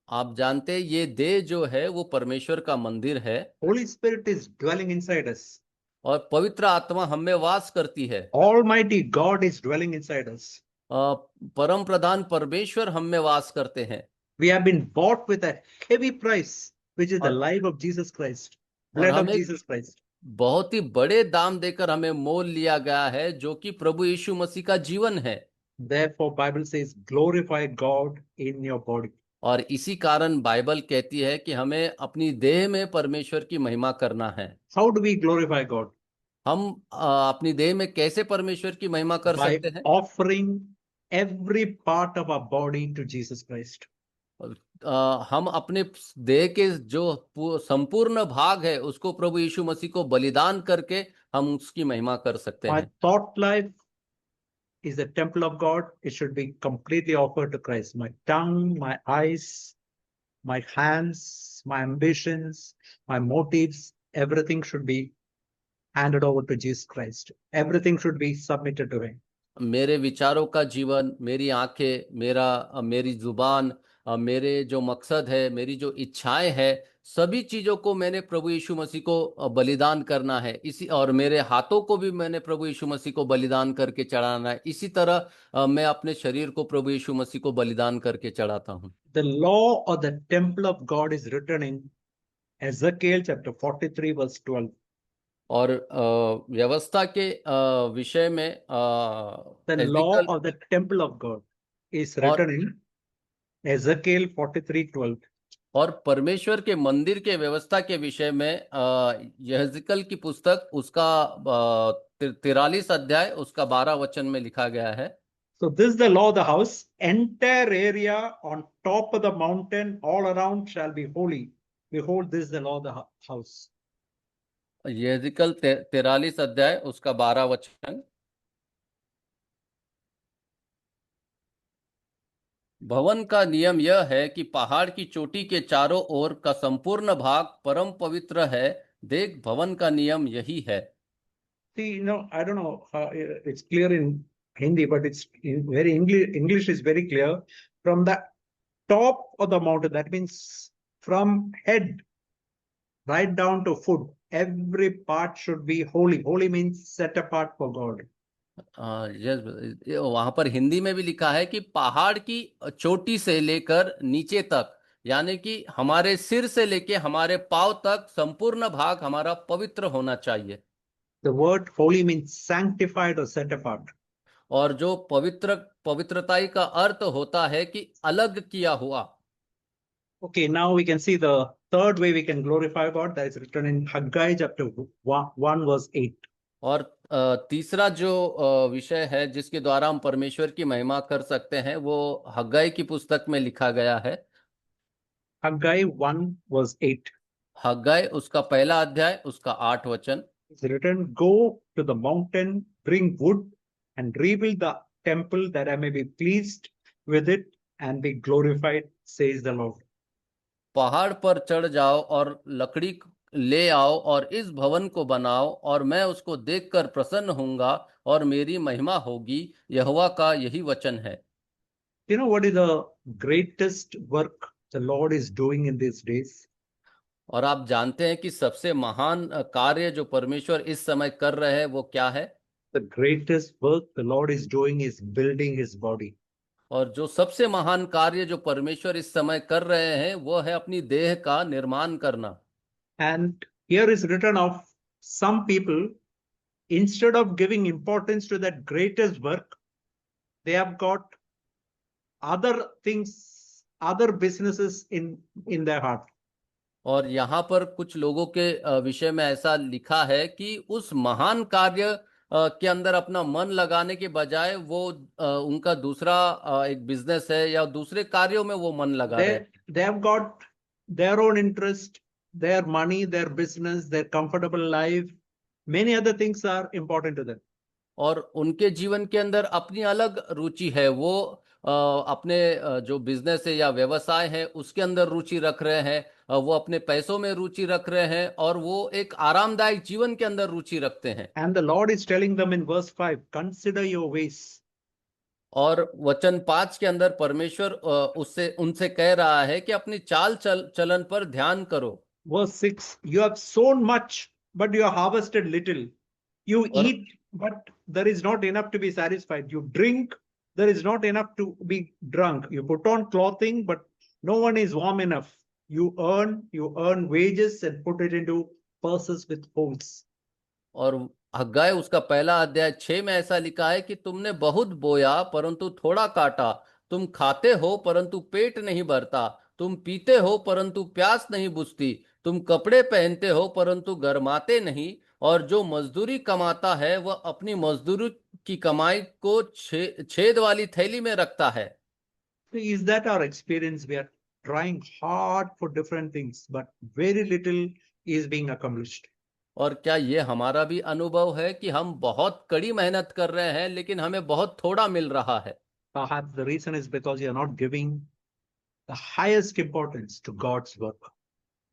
आप जानते हैं ये देह जो है वो परमेश्वर का मंदिर है। Holy Spirit is dwelling inside us. और पवित्र आत्मा हम में वास करती है। Almighty God is dwelling inside us. परम प्रधान परमेश्वर हम में वास करते हैं। We have been bought with a heavy price, which is the life of Jesus Christ, blood of Jesus Christ. बहुत ही बड़े दाम देकर हमें मोल लिया गया है जो कि प्रभु यीशु मसीह का जीवन है। Therefore, Bible says, glorify God in your body. और इसी कारण बाइबल कहती है कि हमें अपनी देह में परमेश्वर की महिमा करना है। How do we glorify God? हम अपनी देह में कैसे परमेश्वर की महिमा कर सकते हैं? By offering every part of our body to Jesus Christ. हम अपने देह के जो संपूर्ण भाग है उसको प्रभु यीशु मसीह को बलिदान करके हम उसकी महिमा कर सकते My हैं। thought life is the temple of God. It should be completely offered to Christ. My tongue, my eyes, my hands, my ambitions, my motives, everything should be handed over to Jesus Christ. Everything should be submitted to him. मेरे विचारों का जीवन, मेरी आंखें, मेरी जुबान, मेरे जो मकसद है, मेरी जो इच्छाएं हैं, सभी चीजों को मैंने प्रभु यीशु मसीह को बलिदान करना है। इसी और मेरे हाथों को भी मैंने प्रभु यीशु मसीह को बलिदान करके चढ़ाना है। इसी तरह मैं अपने शरीर को प्रभु यीशु मसीह को बलिदान करके चढ़ाता हूँ। The law of the temple of God is written in Ezekiel chapter 43 verse 12. और व्यवस्था के विषय में The law of the temple of God is written in Ezekiel 43:12. और परमेश्वर के मंदिर के व्यवस्था के विषय में यहेजकेल की पुस्तक उसका 43 अध्याय उसका 12 वचन में लिखा गया है। So this is the law of the house. Entire area on top of the mountain all around shall be holy. Behold, this is the law of the house. यहेजकेल 43 अध्याय उसका 12 वचन। भवन का नियम यह है कि पहाड़ की चोटी के चारों ओर का संपूर्ण भाग परम पवित्र है। देख, भवन का नियम यही है। See, I don't know how it's clear in Hindi, but it's very English is very clear. From the top of the mountain, that means from head right down to foot, every part should be holy. Holy means set apart for God. वहां पर हिंदी में भी लिखा है कि पहाड़ की चोटी से लेकर नीचे तक, यानी कि हमारे सिर से लेके हमारे पांव तक संपूर्ण भाग हमारा पवित्र होना चाहिए। The word holy means sanctified or set apart. और जो पवित्रताई का अर्थ होता है कि अलग किया हुआ। Okay, now we can see the third way we can glorify God. That is written in Haggai chapter 1 verse 8. और तीसरा जो विषय है जिसके द्वारा हम परमेश्वर की महिमा कर सकते हैं वो हग्गाई की पुस्तक में लिखा गया है। Haggai 1 verse 8. हग्गाई उसका पहला अध्याय उसका 8 वचन। It's written, "Go to the mountain, bring wood, and rebuild the temple, that I may be pleased with it and be glorified, says the Lord." पहाड़ पर चढ़ जाओ और लकड़ी ले आओ और इस भवन को बनाओ और मैं उसको देखकर प्रसन्न होऊंगा और मेरी महिमा होगी, यहोवा का यही वचन है। You know what is the greatest work the Lord is doing in these days? और आप जानते हैं कि सबसे महान कार्य जो परमेश्वर इस समय कर रहे हैं वो क्या है? The greatest work the Lord is doing is building his body. और जो सबसे महान कार्य जो परमेश्वर इस समय कर रहे हैं वो है अपनी देह का निर्माण करना। And here is written of some people, instead of giving importance to that greatest work, they have got other things, other businesses in their heart. और यहाँ पर कुछ लोगों के विषय में ऐसा लिखा है कि उस महान कार्य के अंदर अपना मन लगाने के बजाय वो उनका दूसरा एक बिजनेस है या दूसरे कार्यों में वो मन लगा रहे हैं। They have got their own interest, their money, their business, their comfortable life. Many other things are important to them. और उनके जीवन के अंदर अपनी अलग रुचि है। वो अपने जो बिजनेस है या व्यवसाय है उसके अंदर रुचि रख रहे हैं, वो अपने पैसों में रुचि रख रहे हैं और वो एक आरामदायक जीवन के अंदर रुचि रखते हैं। And the Lord is telling them in verse 5, consider your ways. और वचन 5 के अंदर परमेश्वर उससे उनसे कह रहा है कि अपनी चाल चलन पर ध्यान करो। Verse 6, you have sown much, but you have harvested little. You eat, but there is not enough to be satisfied. You drink, there is not enough to be drunk. You put on clothing, but no one is warm enough. You earn wages and put it into purses with holes. और हग्गाई उसका पहला अध्याय 6 में ऐसा लिखा है कि तुमने बहुत बोया परंतु थोड़ा काटा, तुम खाते हो परंतु पेट नहीं भरता, तुम पीते हो परंतु प्यास नहीं बुझती, तुम कपड़े पहनते हो परंतु गर्माते नहीं, और जो मजदूरी कमाता है वह अपनी मजदूरी की कमाई को छेद वाली थैली में रखता है। So is that our experience? We are trying hard for different things, but very little is being accomplished. और क्या ये हमारा भी अनुभव है कि हम बहुत कड़ी मेहनत कर रहे हैं लेकिन हमें बहुत थोड़ा मिल रहा है? Perhaps the reason is because you are not giving the highest importance to God's work.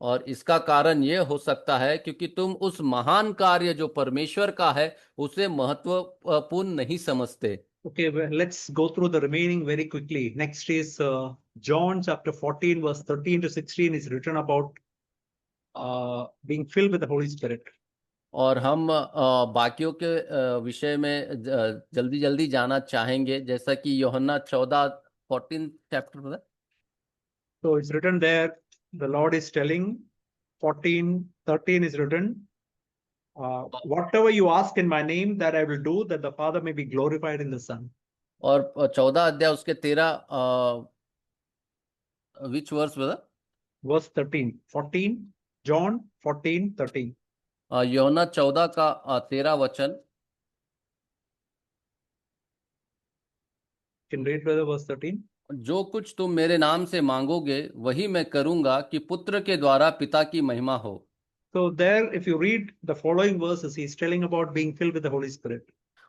और इसका कारण ये हो सकता है क्योंकि तुम उस महान कार्य जो परमेश्वर का है उसे महत्वपूर्ण नहीं समझते। Okay, well, let's go through the remaining very quickly. Next is John chapter 14, verse 13 to 16 is written about being filled with the Holy Spirit. और हम बाकियों के विषय में जल्दी जल्दी जाना चाहेंगे, जैसा कि यूहन्ना 14 चैप्टर में। So it's written there, the Lord is telling, 14:13 is written, whatever you ask in my name, that I will do, that the Father may be glorified in the Son. और 14 अध्याय उसके 13 विच वर्स बता? Verse 13, 14, John 14:13. यूहन्ना 14 का 13 वचन। Can read brother verse 13. जो कुछ तुम मेरे नाम से मांगोगे वही मैं करूंगा कि पुत्र के द्वारा पिता की महिमा हो। So there, if you read the following verses, he's telling about being filled with the Holy Spirit.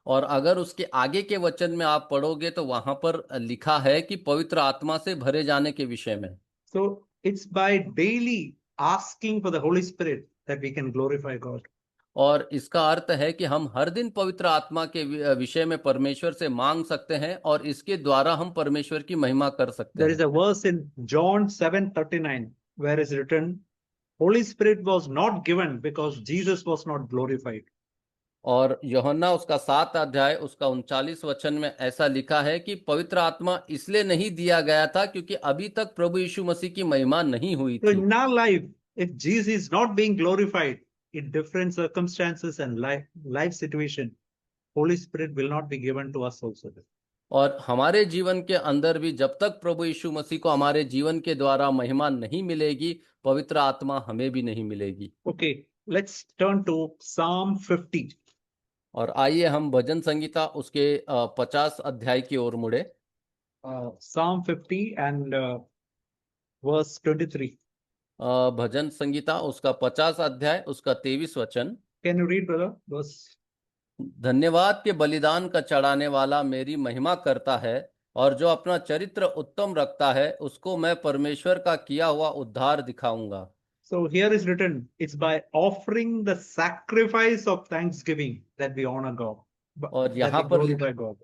और अगर उसके आगे के वचन में आप पढ़ोगे तो वहां पर लिखा है कि पवित्र आत्मा से भरे जाने के विषय में। So it's by daily asking for the Holy Spirit that we can glorify God. और इसका अर्थ है कि हम हर दिन पवित्र आत्मा के विषय में परमेश्वर से मांग सकते हैं और इसके द्वारा हम परमेश्वर की महिमा कर सकते There हैं। is a verse in John 7:39 where is written, Holy Spirit was not given because Jesus was not glorified. और यूहन्ना उसका 7 अध्याय उसका 39 वचन में ऐसा लिखा है कि पवित्र आत्मा इसलिए नहीं दिया गया था क्योंकि अभी तक प्रभु यीशु मसीह की महिमा नहीं हुई So थी। in our life, if Jesus is not being glorified in different circumstances and life situation, Holy Spirit will not be given to us also. और हमारे जीवन के अंदर भी जब तक प्रभु यीशु मसीह को हमारे जीवन के द्वारा महिमा नहीं मिलेगी, पवित्र आत्मा हमें भी नहीं मिलेगी। Okay, let's turn to Psalm 50. और आइए हम भजन संगीता उसके 50 अध्याय की ओर मुड़े। Psalm 50 and verse 23. भजन संगीता उसका 50 अध्याय उसका 23 वचन। Can you read, brother? Verse. धन्यवाद के बलिदान का चढ़ाने वाला मेरी महिमा करता है, और जो अपना चरित्र उत्तम रखता है उसको मैं परमेश्वर का किया हुआ उद्धार दिखाऊंगा। So here is written, it's by offering the sacrifice of thanksgiving that we honor God, और that यहाँ we पर glorify God.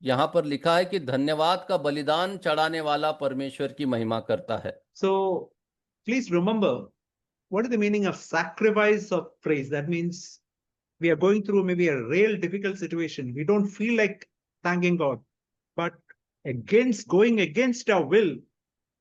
यहाँ पर लिखा है कि धन्यवाद का बलिदान चढ़ाने वाला परमेश्वर की महिमा करता है। So please remember, what is the meaning of sacrifice of praise? That means we are going through maybe a real difficult situation. We don't feel like thanking God, but going against our will,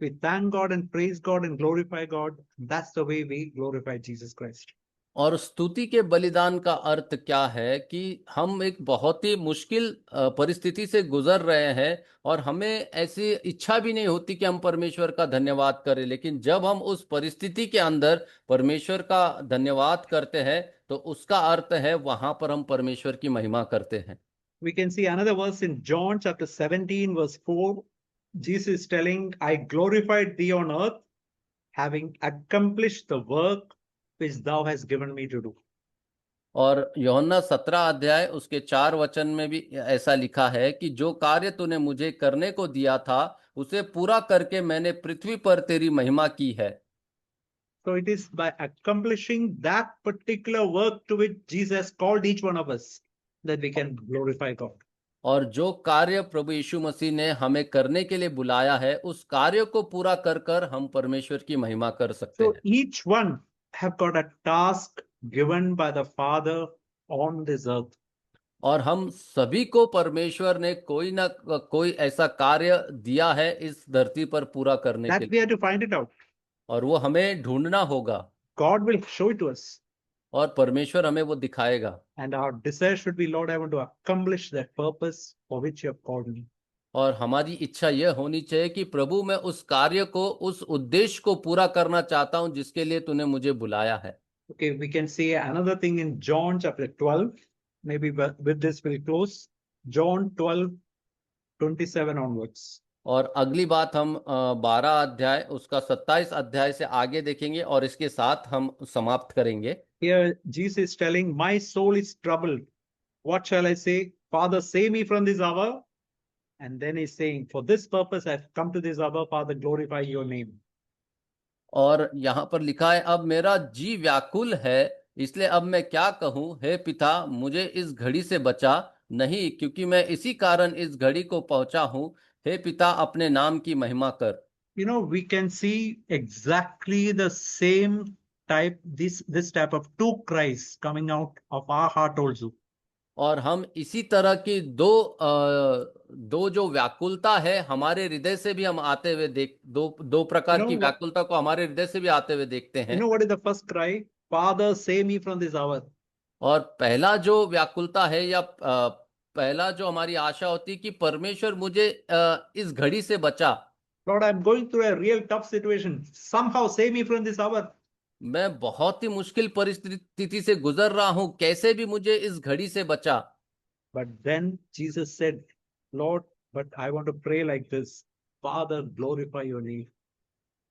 we thank God and praise God and glorify God. That's the way we glorify Jesus Christ. और स्तुति के बलिदान का अर्थ क्या है कि हम एक बहुत ही मुश्किल परिस्थिति से गुजर रहे हैं, और हमें ऐसी इच्छा भी नहीं होती कि हम परमेश्वर का धन्यवाद करें, लेकिन जब हम उस परिस्थिति के अंदर परमेश्वर का धन्यवाद करते हैं तो उसका अर्थ है वहां पर हम परमेश्वर की महिमा करते हैं। We can see another verse in John chapter 17 verse 4. Jesus is telling, I glorified thee on earth, having accomplished the work which thou hast given me to do. और यूहन्ना 17 अध्याय उसके 4 वचन में भी ऐसा लिखा है कि जो कार्य तूने मुझे करने को दिया था उसे पूरा करके मैंने पृथ्वी पर तेरी महिमा की है। So it is by accomplishing that particular work to which Jesus called each one of us that we can glorify God. और जो कार्य प्रभु यीशु मसीह ने हमें करने के लिए बुलाया है उस कार्य को पूरा कर कर हम परमेश्वर की महिमा कर सकते So हैं। each one have got a task given by the Father on this earth. और हम सभी को परमेश्वर ने कोई ना कोई ऐसा कार्य दिया है इस धरती पर पूरा करने के That we लिए, have to find it out. और वो हमें ढूंढना होगा God will show it to us. और परमेश्वर हमें वो दिखाएगा। And our desire should be, Lord, I want to accomplish that purpose for which you have called me. और हमारी इच्छा यह होनी चाहिए कि प्रभु मैं उस कार्य को, उस उद्देश्य को पूरा करना चाहता हूं जिसके लिए तूने मुझे बुलाया है। Okay, we can see another thing in John chapter 12. Maybe with this we'll close. John 12, 27 onwards. और अगली बात हम 12 अध्याय उसका 27 अध्याय से आगे देखेंगे और इसके साथ हम समाप्त करेंगे। Here Jesus is telling, my soul is troubled. What shall I say? Father, save me from this hour. And then he's saying, for this purpose I've come to this hour, Father, glorify your name. और यहाँ पर लिखा है, अब मेरा जी व्याकुल है, इसलिए अब मैं क्या कहूँ, हे पिता मुझे इस घड़ी से बचा, नहीं क्योंकि मैं इसी कारण इस घड़ी को पहुंचा हूँ, हे पिता अपने नाम की महिमा कर। You know, we can see exactly the same type, this type of two cries coming out of our heart also. और हम इसी तरह की दो जो व्याकुलता है हमारे हृदय से भी हम आते हुए दो प्रकार की व्याकुलता को हमारे हृदय से भी आते हुए देखते हैं। You know what is the first cry? Father, save me from this hour. और पहला जो व्याकुलता है या पहला जो हमारी आशा होती है कि परमेश्वर मुझे इस घड़ी से बचा। Lord, I'm going through a real tough situation. Somehow save me from this hour. मैं बहुत ही मुश्किल परिस्थिति से गुजर रहा हूं, कैसे भी मुझे इस घड़ी से बचा। But then Jesus said, Lord, but I want to pray like this. Father, glorify your name.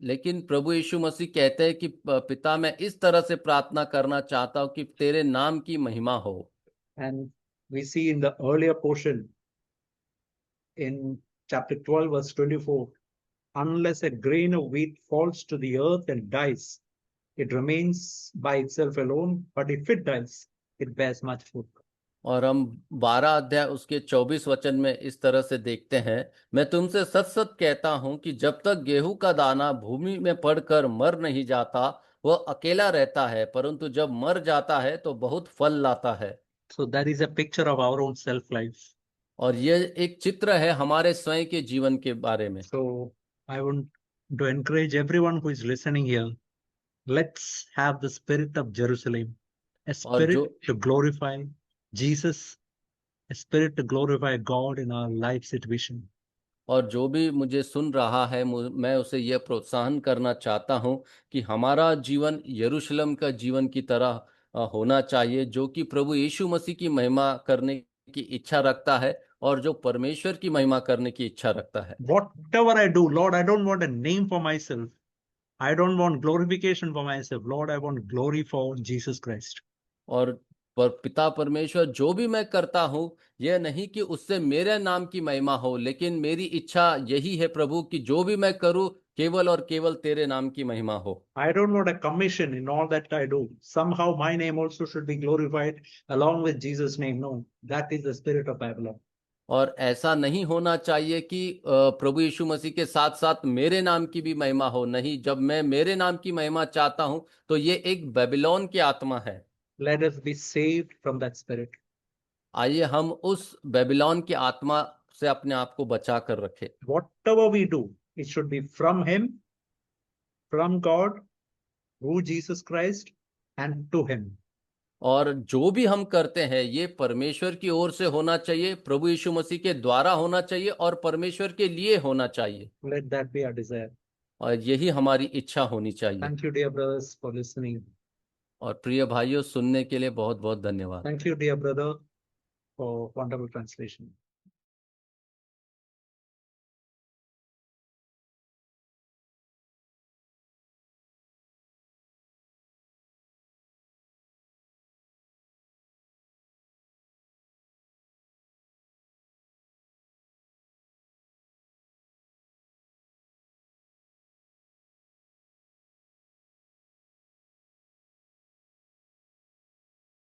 लेकिन प्रभु यीशु मसीह कहते हैं कि पिता मैं इस तरह से प्रार्थना करना चाहता हूं कि तेरे नाम की महिमा हो। And we see in the earlier portion in chapter 12 verse 24, unless a grain of wheat falls to the earth and dies, it remains by itself alone, but if it dies, it bears much fruit. और हम 12 अध्याय उसके 24 वचन में इस तरह से देखते हैं, मैं तुमसे सच सच कहता हूं कि जब तक गेहूं का दाना भूमि में पड़कर मर नहीं जाता वह अकेला रहता है, परंतु जब मर जाता है तो बहुत फल लाता है। So that is a picture of our own self life. और ये एक चित्र है हमारे स्वयं के जीवन के बारे में। So I want to encourage everyone who is listening here, let's have the spirit of Jerusalem, a spirit to glorify Jesus, a spirit to glorify God in our life situation. और जो भी मुझे सुन रहा है मैं उसे यह प्रोत्साहन करना चाहता हूं कि हमारा जीवन यरूशलेम का जीवन की तरह होना चाहिए, जो कि प्रभु यीशु मसीह की महिमा करने की इच्छा रखता है और जो परमेश्वर की महिमा करने की इच्छा रखता है। Whatever I do, Lord, I don't want a name for myself. I don't want glorification for myself. Lord, I want glory for Jesus Christ. और पिता परमेश्वर, जो भी मैं करता हूँ, यह नहीं कि उससे मेरे नाम की महिमा हो, लेकिन मेरी इच्छा यही है प्रभु कि जो भी मैं करूँ केवल और केवल तेरे नाम की महिमा हो। I don't want a commission in all that I do. Somehow my name also should be glorified along with Jesus' name. No, that is the spirit of Babylon. और ऐसा नहीं होना चाहिए कि प्रभु यीशु मसीह के साथ साथ मेरे नाम की भी महिमा हो। नहीं, जब मैं मेरे नाम की महिमा चाहता हूं तो ये एक बेबीलोन की आत्मा है। Let us be saved from that spirit. आइए हम उस बेबीलोन की आत्मा से अपने आप को बचा कर रखें। Whatever we do, it should be from Him, from God, through Jesus Christ, and to Him. और जो भी हम करते हैं ये परमेश्वर की ओर से होना चाहिए, प्रभु यीशु मसीह के द्वारा होना चाहिए और परमेश्वर के लिए होना चाहिए। Let that be our desire. और यही हमारी इच्छा होनी चाहिए। Thank you, dear brothers, for listening. और प्रिय भाइयों, सुनने के लिए बहुत बहुत धन्यवाद। Thank you, dear brother, for wonderful translation.